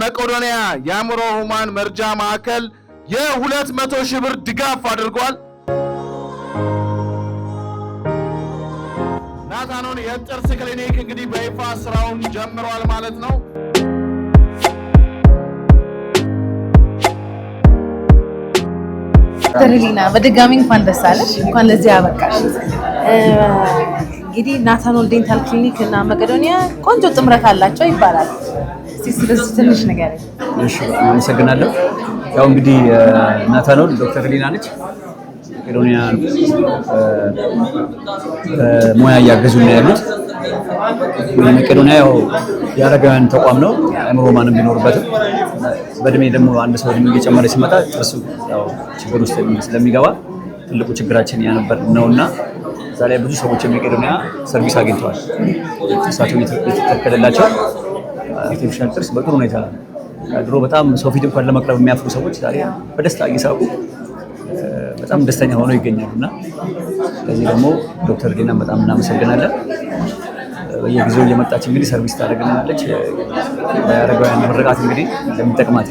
ለመቄዶንያ የአእምሮ ህሙማን መርጃ ማዕከል የ200,000 ብር ድጋፍ አድርጓል። ናታኖል የጥርስ ክሊኒክ እንግዲህ በይፋ ስራውን ጀምሯል ማለት ነው። ተርሊና በድጋሚ እንኳን ደስ አለሽ፣ እንኳን ለዚህ አበቃሽ። እንግዲህ ናታኖል ዴንታል ክሊኒክ እና መቄዶንያ ቆንጆ ጥምረት አላቸው ይባላል። እስቲ ስለዚህ ትንሽ ነገር። እሺ፣ አመሰግናለሁ። ያው እንግዲህ ናታኖል ዶክተር ሊና ነች፣ መቄዶንያ ሙያ እያገዙ ነው ያሉት። መቄዶንያ ያው የአረጋውያን ተቋም ነው፣ አእምሮ ማንም ቢኖርበትም በእድሜ ደግሞ አንድ ሰው እድሜ እየጨመረ ሲመጣ ጥርሱ ያው ችግር ውስጥ ስለሚገባ ትልቁ ችግራችን ያነበር ነውና ዛሬ ብዙ ሰዎች መቄዶንያ ሰርቪስ አግኝተዋል። ጥርሳቸው የተተከለላቸው አርቲፊሻል ጥርስ በጥሩ ሁኔታ ድሮ በጣም ሰው ፊት እንኳን ለመቅረብ የሚያፍሩ ሰዎች ዛሬ በደስታ እየሳቁ በጣም ደስተኛ ሆነው ይገኛሉና ለዚህ ደግሞ ዶክተር ሊናን በጣም እናመሰግናለን። በየጊዜው እየመጣች እንግዲህ ሰርቪስ ታደርግልናለች። የአረጋውያን ምርቃት እንግዲህ እንደሚጠቅማት